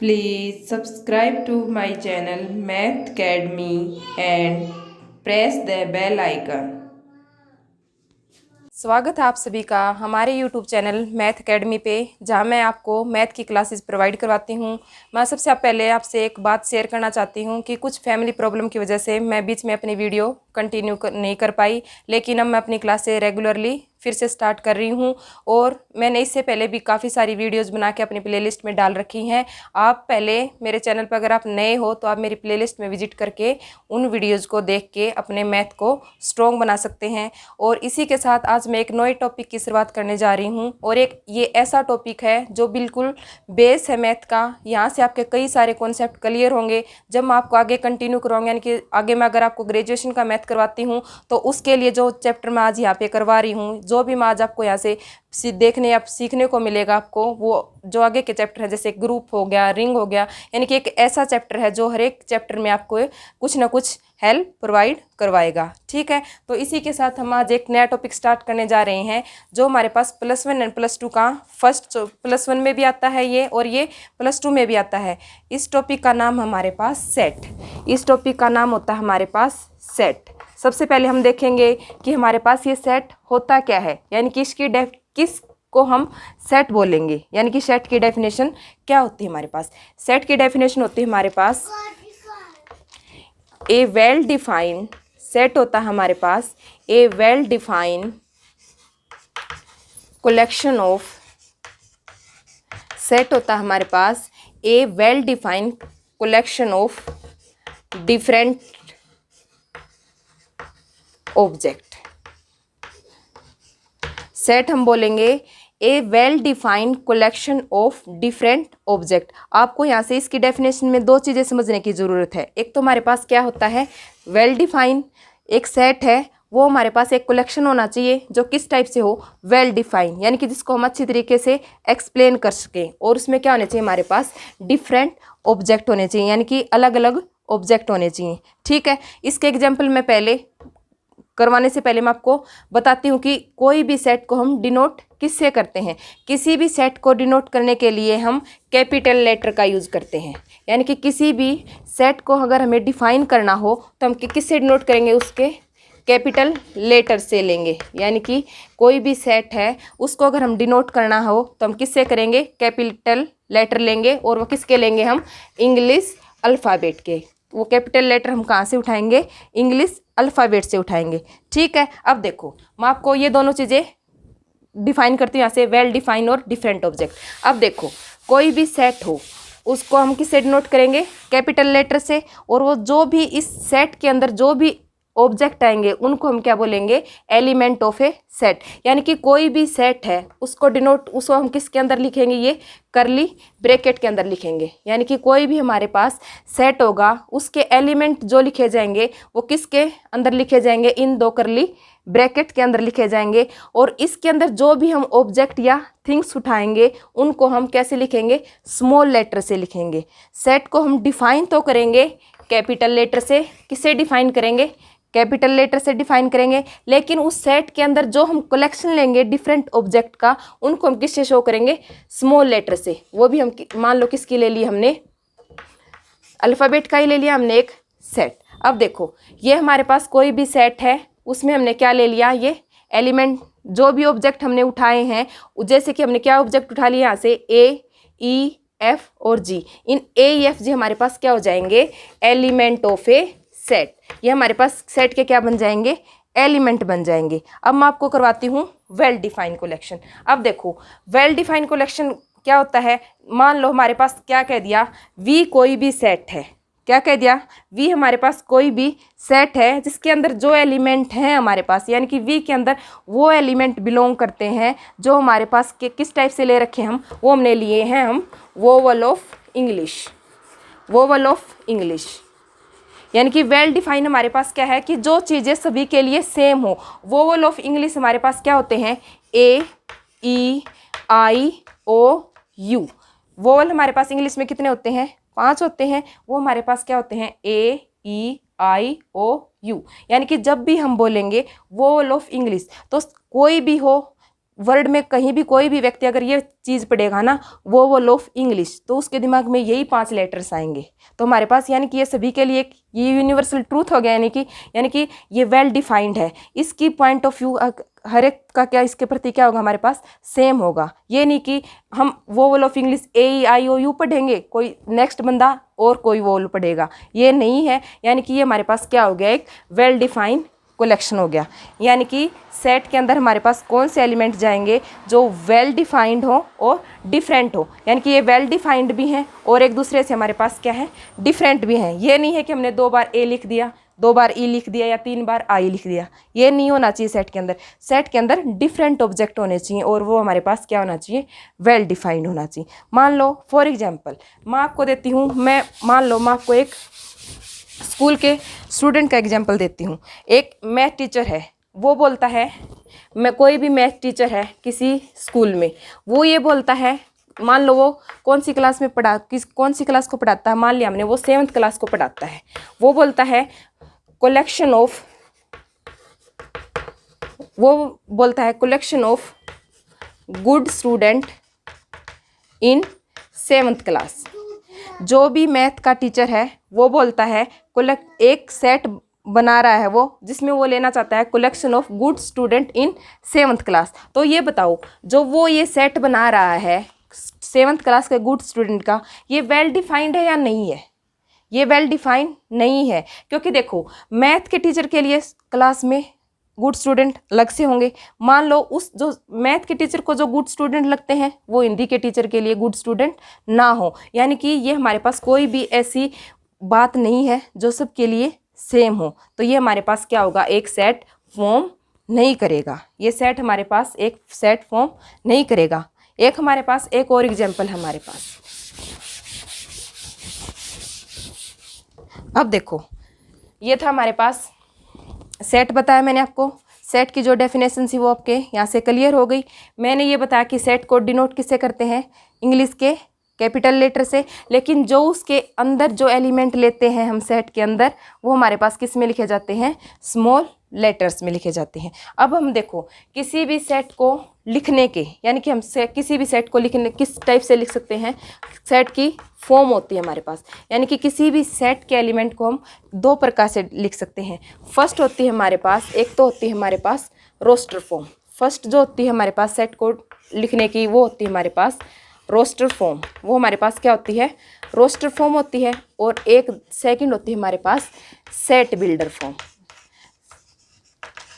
Please subscribe to my channel Math Academy and press the bell icon. स्वागत है आप सभी का हमारे YouTube चैनल मैथ एकेडमी पे, जहां मैं आपको मैथ की क्लासेस प्रोवाइड करवाती हूं। मैं सबसे पहले आपसे एक बात शेयर करना चाहती हूं कि कुछ फैमिली प्रॉब्लम की वजह से मैं बीच में अपनी वीडियो कंटिन्यू नहीं कर पाई, लेकिन अब मैं अपनी क्लासें रेगुलरली फिर से स्टार्ट कर रही हूं और मैंने इससे पहले भी काफ़ी सारी वीडियोस बना के अपनी प्लेलिस्ट में डाल रखी हैं। आप पहले मेरे चैनल पर अगर आप नए हो तो आप मेरी प्लेलिस्ट में विजिट करके उन वीडियोज़ को देख के अपने मैथ को स्ट्रॉन्ग बना सकते हैं। और इसी के साथ आज मैं एक नए टॉपिक की शुरुआत करने जा रही हूं और एक ये ऐसा टॉपिक है जो बिल्कुल बेस है मैथ का। यहाँ से आपके कई सारे कॉन्सेप्ट क्लियर होंगे जब मैं आपको आगे कंटिन्यू कराऊंगा, यानी कि आगे मैं अगर आपको ग्रेजुएशन का मैथ करवाती हूँ तो उसके लिए जो चैप्टर मैं आज यहाँ पे करवा रही हूँ, जो भी मैं आज आपको यहाँ से देखने या सीखने को मिलेगा आपको, वो जो आगे के चैप्टर है जैसे ग्रुप हो गया, रिंग हो गया, यानी कि एक ऐसा चैप्टर है जो हर एक चैप्टर में आपको कुछ ना कुछ हेल्प प्रोवाइड करवाएगा। ठीक है, तो इसी के साथ हम आज एक नया टॉपिक स्टार्ट करने जा रहे हैं जो हमारे पास +1 एंड +2 का फर्स्ट +1 में भी आता है ये, और ये +2 में भी आता है। इस टॉपिक का नाम हमारे पास सेट, इस टॉपिक का नाम होता है हमारे पास सेट। सबसे पहले हम देखेंगे कि हमारे पास ये सेट होता क्या है, यानी कि इसकी किस को हम सेट बोलेंगे, यानी कि सेट की डेफिनेशन क्या होती है। हमारे पास सेट की डेफिनेशन होती है हमारे पास ए वेल डिफाइंड सेट होता है हमारे पास a well defined collection of set होता है हमारे पास a well defined collection of different object. Set हम बोलेंगे a well defined collection of different object. आपको यहाँ से इसकी डेफिनेशन में दो चीज़ें समझने की ज़रूरत है। एक तो हमारे पास क्या होता है वेल डिफाइंड, एक सेट है वो हमारे पास एक कलेक्शन होना चाहिए जो किस टाइप से हो, वेल डिफाइंड, यानी कि जिसको हम अच्छी तरीके से एक्सप्लेन कर सकें। और उसमें क्या होने चाहिए हमारे पास डिफरेंट ऑब्जेक्ट होने चाहिए, यानी कि अलग अलग ऑब्जेक्ट होने चाहिए। ठीक है, इसके एग्जाम्पल मैं पहले करवाने से पहले मैं आपको बताती हूँ कि कोई भी सेट को हम डिनोट किससे करते हैं। किसी भी सेट को डिनोट करने के लिए हम कैपिटल लेटर का यूज़ करते हैं, यानी कि किसी भी सेट को अगर हमें डिफाइन करना हो तो हम किससे डिनोट करेंगे, उसके कैपिटल लेटर से लेंगे। यानी कि कोई भी सेट है उसको अगर हम डिनोट करना हो तो हम किससे करेंगे, कैपिटल लेटर लेंगे, और वो किसके लेंगे, हम इंग्लिश अल्फ़ाबेट के। वो कैपिटल लेटर हम कहाँ से उठाएंगे, इंग्लिश अल्फ़ाबेट से उठाएंगे। ठीक है, अब देखो मैं आपको ये दोनों चीज़ें डिफाइन करती हूँ यहाँ से, वेल डिफाइन और डिफरेंट ऑब्जेक्ट। अब देखो कोई भी सेट हो उसको हम किससे डिनोट करेंगे, कैपिटल लेटर से, और वो जो भी इस सेट के अंदर जो भी ऑब्जेक्ट आएंगे उनको हम क्या बोलेंगे, एलिमेंट ऑफ ए सेट। यानी कि कोई भी सेट है उसको डिनोट, उसको हम किसके अंदर लिखेंगे, ये करली ब्रैकेट के अंदर लिखेंगे। यानी कि कोई भी हमारे पास सेट होगा उसके एलिमेंट जो लिखे जाएंगे वो किसके अंदर लिखे जाएंगे, इन दो करली ब्रैकेट के अंदर लिखे जाएंगे। और इसके अंदर जो भी हम ऑब्जेक्ट या थिंग्स उठाएंगे उनको हम कैसे लिखेंगे, स्मॉल लेटर से लिखेंगे। सेट को हम डिफाइन तो करेंगे कैपिटल लेटर से, किससे डिफाइन करेंगे, कैपिटल लेटर से डिफाइन करेंगे, लेकिन उस सेट के अंदर जो हम कलेक्शन लेंगे डिफरेंट ऑब्जेक्ट का उनको हम किससे शो करेंगे, स्मॉल लेटर से। वो भी हम मान लो किसकी ले ली हमने, अल्फ़ाबेट का ही ले लिया हमने एक सेट। अब देखो ये हमारे पास कोई भी सेट है उसमें हमने क्या ले लिया, ये एलिमेंट जो भी ऑब्जेक्ट हमने उठाए हैं, जैसे कि हमने क्या ऑब्जेक्ट उठा लिया यहाँ से, ए ई एफ और जी। इन ए ई एफ जी हमारे पास क्या हो जाएंगे, एलिमेंट ऑफ ए सेट। ये हमारे पास सेट के क्या बन जाएंगे, एलिमेंट बन जाएंगे। अब मैं आपको करवाती हूँ वेल डिफाइन कलेक्शन। अब देखो वेल डिफाइन कलेक्शन क्या होता है, मान लो हमारे पास क्या कह दिया, वी कोई भी सेट है, क्या कह दिया, वी हमारे पास कोई भी सेट है जिसके अंदर जो एलिमेंट हैं हमारे पास, यानी कि वी के अंदर वो एलिमेंट बिलोंग करते हैं जो हमारे पास के किस टाइप से ले रखे हम, वो हमने लिए हैं हम vowel of English, vowel of English. यानी कि वेल डिफाइन हमारे पास क्या है कि जो चीज़ें सभी के लिए सेम हो। वोवल ऑफ इंग्लिश हमारे पास क्या होते हैं, ए ई आई ओ यू। वोवल हमारे पास इंग्लिश में कितने होते हैं, 5 होते हैं। वो हमारे पास क्या होते हैं, ए ई आई ओ यू। यानी कि जब भी हम बोलेंगे वोवल ऑफ इंग्लिश तो कोई भी हो वर्ड में कहीं भी कोई भी व्यक्ति अगर ये चीज़ पढ़ेगा ना, वोवल ऑफ इंग्लिश, तो उसके दिमाग में यही 5 लेटर्स आएंगे। तो हमारे पास यानी कि ये सभी के लिए एक ये यूनिवर्सल ट्रूथ हो गया, यानी कि ये वेल डिफाइंड है। इसकी पॉइंट ऑफ व्यू हर एक का क्या इसके प्रति क्या होगा, हमारे पास सेम होगा। ये नहीं कि हम वोवल ऑफ इंग्लिश AEIOU पढ़ेंगे, कोई नेक्स्ट बंदा और कोई वोवल पढ़ेगा, ये नहीं है। यानी कि ये हमारे पास क्या हो गया, एक वेल डिफाइंड कलेक्शन हो गया। यानी कि सेट के अंदर हमारे पास कौन से एलिमेंट जाएंगे जो वेल डिफाइंड हो और डिफरेंट हो। यानी कि ये वेल डिफाइंड भी हैं और एक दूसरे से हमारे पास क्या है, डिफरेंट भी हैं। ये नहीं है कि हमने 2 बार A लिख दिया, 2 बार E लिख दिया या 3 बार I लिख दिया, ये नहीं होना चाहिए सेट के अंदर। सेट के अंदर डिफरेंट ऑब्जेक्ट होने चाहिए और वो हमारे पास क्या होना चाहिए, वेल डिफाइंड होना चाहिए। मान लो फॉर एग्जाम्पल मैं आपको देती हूँ, मैं आपको एक स्कूल के स्टूडेंट का एग्जाम्पल देती हूँ। एक मैथ टीचर है, वो बोलता है, मैं कोई भी मैथ टीचर है किसी स्कूल में, वो ये बोलता है, मान लो वो कौन सी क्लास क्लास को पढ़ाता है, मान लिया हमने वो 7th क्लास को पढ़ाता है। वो बोलता है collection of good student in 7th class. जो भी मैथ का टीचर है वो बोलता है एक सेट बना रहा है वो, जिसमें वो लेना चाहता है collection of good student in 7th class. तो ये बताओ, जो वो ये सेट बना रहा है 7th क्लास के गुड स्टूडेंट का, ये वेल डिफाइंड है या नहीं है? ये वेल डिफाइंड नहीं है, क्योंकि देखो मैथ के टीचर के लिए क्लास में गुड स्टूडेंट अलग से होंगे। मान लो उस जो मैथ के टीचर को जो गुड स्टूडेंट लगते हैं वो हिंदी के टीचर के लिए गुड स्टूडेंट ना हो। यानी कि ये हमारे पास कोई भी ऐसी बात नहीं है जो सबके लिए सेम हो। तो ये हमारे पास क्या होगा, एक सेट फॉर्म नहीं करेगा। ये सेट हमारे पास एक सेट फॉर्म नहीं करेगा। एक हमारे पास एक और एग्जाम्पल है हमारे पास। अब देखो, ये था हमारे पास सेट, बताया मैंने आपको। सेट की जो डेफिनेशन थी वो आपके यहाँ से क्लियर हो गई। मैंने ये बताया कि सेट को डिनोट किससे करते हैं, इंग्लिश के कैपिटल लेटर से, लेकिन जो उसके अंदर जो एलिमेंट लेते हैं हम सेट के अंदर, वो हमारे पास किस में लिखे जाते हैं, स्मॉल लेटर्स में लिखे जाते हैं। अब हम देखो किसी भी सेट को लिखने के, यानी कि हम किसी भी सेट को लिखने किस टाइप से लिख सकते हैं, सेट की फॉर्म होती है हमारे पास। यानी कि किसी भी सेट के एलिमेंट को हम 2 प्रकार से लिख सकते हैं। फर्स्ट होती है हमारे पास, एक तो होती है हमारे पास रोस्टर फॉर्म। फर्स्ट जो होती है हमारे पास सेट को लिखने की, वो होती है हमारे पास रोस्टर फॉर्म। वो हमारे पास क्या होती है, रोस्टर फॉर्म होती है। और एक सेकंड होती है हमारे पास सेट बिल्डर फॉर्म।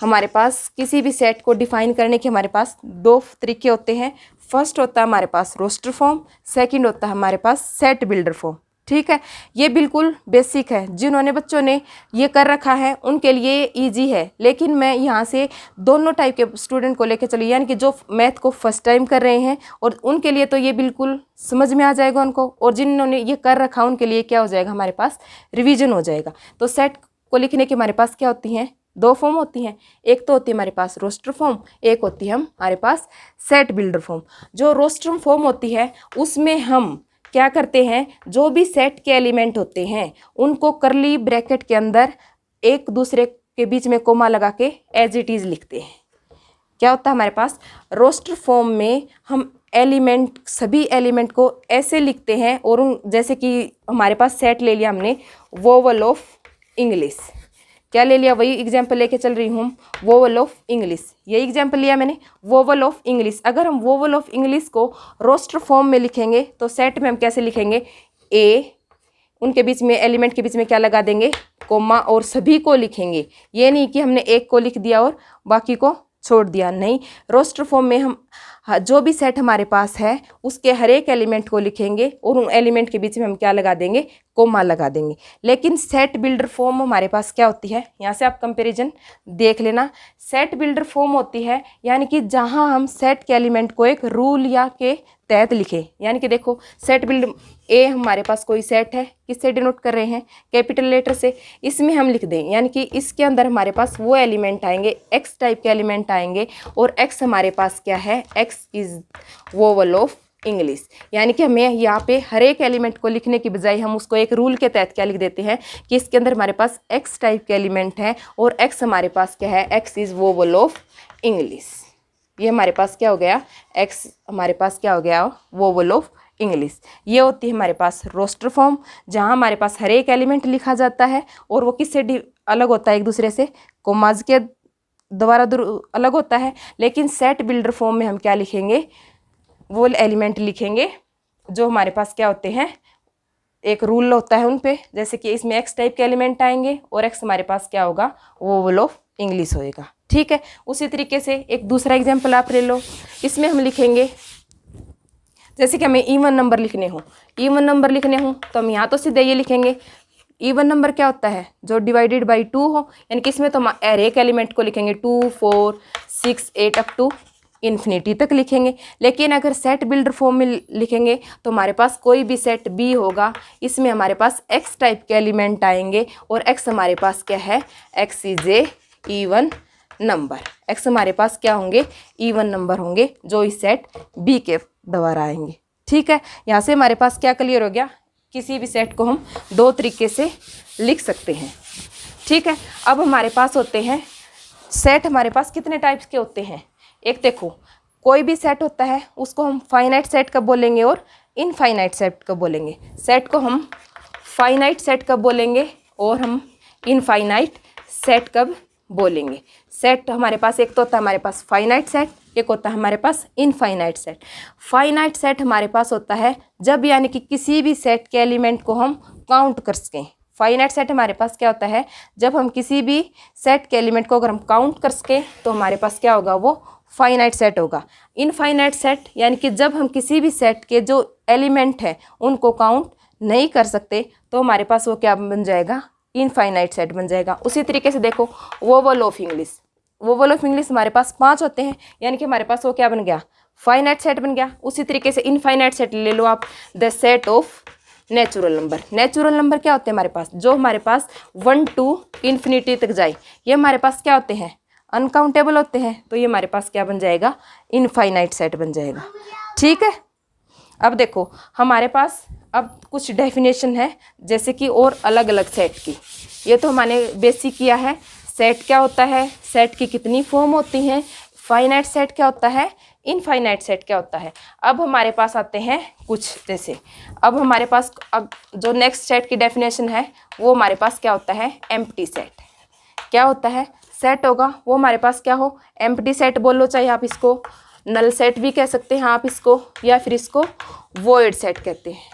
हमारे पास किसी भी सेट को डिफाइन करने के हमारे पास 2 तरीके होते हैं। फर्स्ट होता है हमारे पास रोस्टर फॉर्म, सेकंड होता है हमारे पास सेट बिल्डर फॉर्म। ठीक है, ये बिल्कुल बेसिक है। जिन्होंने बच्चों ने ये कर रखा है उनके लिए इजी है, लेकिन मैं यहाँ से दोनों टाइप के स्टूडेंट को लेकर चली, यानी कि जो मैथ को फर्स्ट टाइम कर रहे हैं और उनके लिए तो ये बिल्कुल समझ में आ जाएगा उनको, और जिन्होंने ये कर रखा उनके लिए क्या हो जाएगा, हमारे पास रिवीजन हो जाएगा। तो सेट को लिखने के हमारे पास क्या होती हैं, 2 फॉर्म होती हैं। एक तो होती है हमारे पास रोस्टर फॉर्म, एक होती है हमारे पास सेट बिल्डर फॉर्म। जो रोस्टर फॉर्म होती है उसमें हम क्या करते हैं, जो भी सेट के एलिमेंट होते हैं उनको कर्ली ब्रैकेट के अंदर एक दूसरे के बीच में कोमा लगा के एज इट इज़ लिखते हैं। क्या होता है हमारे पास, रोस्टर फॉर्म में हम एलिमेंट, सभी एलिमेंट को ऐसे लिखते हैं, और उन जैसे कि हमारे पास सेट ले लिया हमने वोवल ऑफ इंग्लिश, क्या ले लिया, वही एग्जाम्पल लेके चल रही हूँ, वोवल ऑफ इंग्लिश। यही एग्जाम्पल लिया मैंने, वोवल ऑफ इंग्लिश। अगर हम वोवल ऑफ इंग्लिश को रोस्टर फॉर्म में लिखेंगे तो सेट में हम कैसे लिखेंगे, ए, उनके बीच में एलिमेंट के बीच में क्या लगा देंगे, कोमा, और सभी को लिखेंगे। ये नहीं कि हमने एक को लिख दिया और बाकी को छोड़ दिया, नहीं। रोस्टर फॉर्म में हम जो भी सेट हमारे पास है उसके हर एक एलिमेंट को लिखेंगे और उन एलिमेंट के बीच में हम क्या लगा देंगे, कोमा लगा देंगे। लेकिन सेट बिल्डर फॉर्म हमारे पास क्या होती है, यहाँ से आप कंपैरिजन देख लेना। सेट बिल्डर फॉर्म होती है यानी कि जहाँ हम सेट के एलिमेंट को एक रूल या के तहत लिखे। यानी कि देखो सेट बिल्डर, ए हमारे पास कोई सेट है, किससे डिनोट कर रहे हैं, कैपिटल लेटर से, इसमें हम लिख दें, यानी कि इसके अंदर हमारे पास वो एलिमेंट आएंगे, एक्स टाइप के एलिमेंट आएंगे, और एक्स हमारे पास क्या है, x is vowel of English. यानी कि हमें यहाँ पे हर एक एलिमेंट को लिखने की बजाय हम उसको एक रूल के तहत क्या लिख देते हैं कि इसके अंदर हमारे पास एक्स टाइप के एलिमेंट हैं और एक्स हमारे पास क्या है, x is vowel of English. ये हमारे पास क्या हो गया, एक्स हमारे पास क्या हो गया, वोवल ऑफ इंग्लिश। ये होती है हमारे पास रोस्टर फॉर्म, जहाँ हमारे पास हर एक एलिमेंट लिखा जाता है और वो किससे अलग होता है, एक दूसरे से कोमाज के द्वारा अलग होता है। लेकिन सेट बिल्डर फॉर्म में हम क्या लिखेंगे, वो एलिमेंट लिखेंगे जो हमारे पास क्या होते हैं, एक रूल होता है उन पे, जैसे कि इसमें एक्स टाइप के एलिमेंट आएंगे और एक्स हमारे पास क्या होगा, वोवल ऑफ इंग्लिश होएगा। ठीक है, उसी तरीके से एक दूसरा एग्जाम्पल आप ले लो। इसमें हम लिखेंगे, जैसे कि हमें इवन नंबर लिखने हो, इवन नंबर लिखने हो तो हम यहाँ तो सीधे ये लिखेंगे, इवन नंबर क्या होता है, जो डिवाइडेड बाई 2 हो, यानी कि इसमें तो हम हर एक एलिमेंट को लिखेंगे 2, 4, 6, 8 अप टू इन्फिनिटी तक लिखेंगे। लेकिन अगर सेट बिल्डर फॉर्म में लिखेंगे तो हमारे पास कोई भी सेट बी होगा, इसमें हमारे पास एक्स टाइप के एलिमेंट आएंगे और एक्स हमारे पास क्या है, x is a even number. X हमारे पास क्या होंगे, इवन नंबर होंगे जो इस सेट बी के द्वारा आएंगे। ठीक है, यहाँ से हमारे पास क्या क्लियर हो गया, किसी भी सेट को हम दो तरीके से लिख सकते हैं। ठीक है, अब हमारे पास होते हैं सेट, हमारे पास कितने टाइप्स के होते हैं। एक देखो, कोई भी सेट होता है उसको हम फाइनाइट सेट कब बोलेंगे और इनफाइनाइट सेट कब बोलेंगे। सेट को हम फाइनाइट सेट कब बोलेंगे और हम इनफाइनाइट सेट कब बोलेंगे। सेट हमारे पास एक तो होता है हमारे पास फाइनाइट सेट, एक होता है हमारे पास इनफाइनाइट सेट। फाइनाइट सेट हमारे पास होता है जब यानी कि किसी भी सेट के एलिमेंट को हम काउंट कर सकें। फाइनाइट सेट हमारे पास क्या होता है, जब हम किसी भी सेट के एलिमेंट को अगर हम काउंट कर सकें तो हमारे पास क्या होगा, वो फाइनाइट सेट होगा। इनफाइनाइट सेट यानी कि जब हम किसी भी सेट के जो एलिमेंट हैं उनको काउंट नहीं कर सकते तो हमारे पास वो क्या बन जाएगा, इनफाइनाइट सेट बन जाएगा। उसी तरीके से देखो, vowel of English, vowel of English हमारे पास 5 होते हैं, यानी कि हमारे पास वो क्या बन गया, फाइनाइट सेट बन गया। उसी तरीके से इनफाइनाइट सेट ले लो आप, the set of natural number. Natural number क्या होते हैं हमारे पास, जो हमारे पास 1 टू इन्फिनिटी तक जाए, ये हमारे पास क्या होते हैं, अनकाउंटेबल होते हैं। तो ये हमारे पास क्या बन जाएगा, इनफाइनाइट सेट बन जाएगा। ठीक है, अब देखो हमारे पास अब कुछ डेफिनेशन है, जैसे कि और अलग अलग सेट की। ये तो हमने बेसिक किया है, सेट क्या होता है, सेट की कितनी फॉर्म होती हैं, फाइनाइट सेट क्या होता है, इनफाइनाइट सेट क्या होता है। अब हमारे पास आते हैं कुछ, जैसे अब हमारे पास अब जो नेक्स्ट सेट की डेफिनेशन है वो हमारे पास क्या होता है, एम्प्टी सेट। क्या होता है, सेट होगा वो हमारे पास क्या हो, एम्प्टी सेट बोल लो, चाहे आप इसको नल सेट भी कह सकते हैं आप इसको, या फिर इसको वॉइड सेट कहते हैं।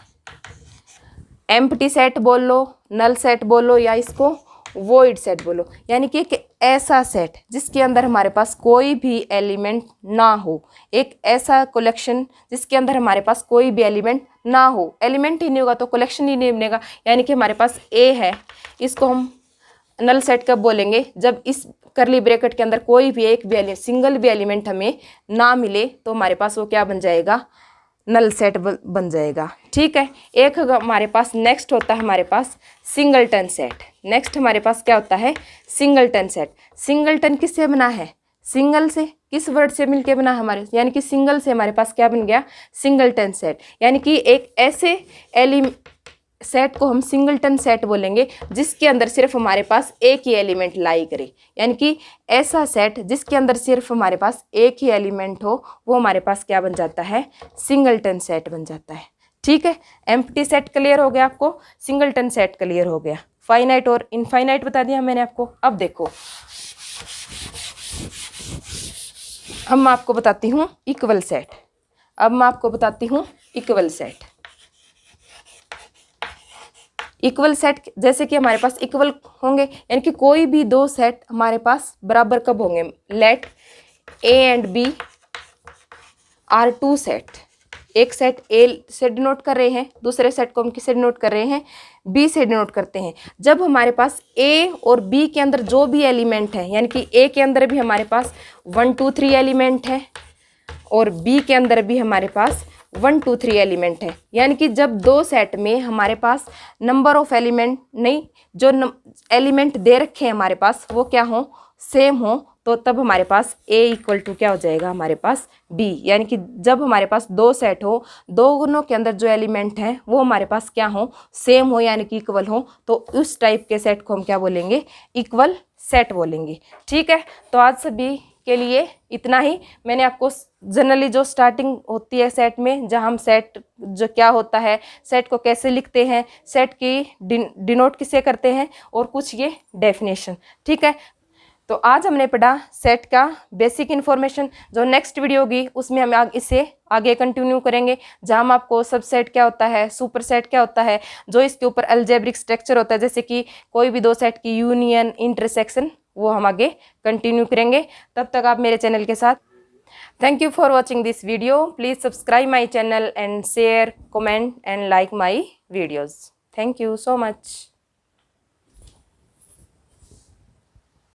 एम्प्टी सेट बोल लो, नल सेट बोलो, या इसको वॉइड सेट बोलो, यानी कि एक ऐसा सेट जिसके अंदर हमारे पास कोई भी एलिमेंट ना हो, एक ऐसा कलेक्शन जिसके अंदर हमारे पास कोई भी एलिमेंट ना हो। एलिमेंट ही नहीं होगा तो कलेक्शन ही नहीं बनेगा। यानी कि हमारे पास ए है, इसको हम नल सेट कब बोलेंगे, जब इस करली ब्रैकेट के अंदर कोई भी एक भी सिंगल भी एलिमेंट हमें ना मिले तो हमारे पास वो क्या बन जाएगा, नल सेट बन जाएगा। ठीक है, एक हमारे पास नेक्स्ट होता है हमारे पास सिंगलटन सेट। नेक्स्ट हमारे पास क्या होता है, सिंगलटन सेट। सिंगलटन किससे बना है, सिंगल से, किस वर्ड से मिलके बना हमारे, यानी कि सिंगल से हमारे पास क्या बन गया, सिंगलटन सेट। यानी कि एक ऐसे सेट को हम सिंगलटन सेट बोलेंगे जिसके अंदर सिर्फ हमारे पास एक ही एलिमेंट लाई करे। यानी कि ऐसा सेट जिसके अंदर सिर्फ हमारे पास एक ही एलिमेंट हो वो हमारे पास क्या बन जाता है, सिंगलटन सेट बन जाता है। ठीक है, एम्प्टी सेट क्लियर हो गया आपको, सिंगलटन सेट क्लियर हो गया, फाइनाइट और इनफाइनाइट बता दिया मैंने आपको। अब देखो हम आपको बताती हूँ इक्वल सेट। अब मैं आपको बताती हूँ इक्वल सेट। इक्वल सेट जैसे कि हमारे पास इक्वल होंगे, यानी कि कोई भी दो सेट हमारे पास बराबर कब होंगे, let A and B are two set. एक सेट ए से डिनोट कर रहे हैं, दूसरे सेट को हम किससे डिनोट कर रहे हैं, बी से डिनोट करते हैं। जब हमारे पास ए और बी के अंदर जो भी एलिमेंट है, यानी कि ए के अंदर भी हमारे पास 1 2 3 एलिमेंट है और बी के अंदर भी हमारे पास 1 2 3 एलिमेंट है, यानी कि जब दो सेट में हमारे पास नंबर ऑफ एलिमेंट नहीं, जो एलिमेंट दे रखे हैं हमारे पास वो क्या हो, सेम हो, तो तब हमारे पास A इक्वल टू क्या हो जाएगा, हमारे पास B। यानी कि जब हमारे पास दो सेट हो, दोनों के अंदर जो एलिमेंट हैं वो हमारे पास क्या हो, सेम हो, यानी कि इक्वल हो, तो उस टाइप के सेट को हम क्या बोलेंगे, इक्वल सेट बोलेंगे। ठीक है, तो आज सभी के लिए इतना ही। मैंने आपको जनरली जो स्टार्टिंग होती है सेट में, जहाँ हम सेट जो क्या होता है, सेट को कैसे लिखते हैं, सेट की डिनोट किसे करते हैं, और कुछ ये डेफिनेशन, ठीक है। तो आज हमने पढ़ा सेट का बेसिक इन्फॉर्मेशन। जो नेक्स्ट वीडियो होगी उसमें हम इसे आगे कंटिन्यू करेंगे, जहाँ हम आपको सबसेट क्या होता है, सुपर सेट क्या होता है, जो इसके ऊपर अलजेब्रिक स्ट्रक्चर होता है, जैसे कि कोई भी दो सेट की यूनियन, इंटरसेक्शन, वो हम आगे कंटिन्यू करेंगे। तब तक आप मेरे चैनल के साथ। Thank you for watching this video. Please subscribe my channel and share, comment and like my videos. Thank you so much.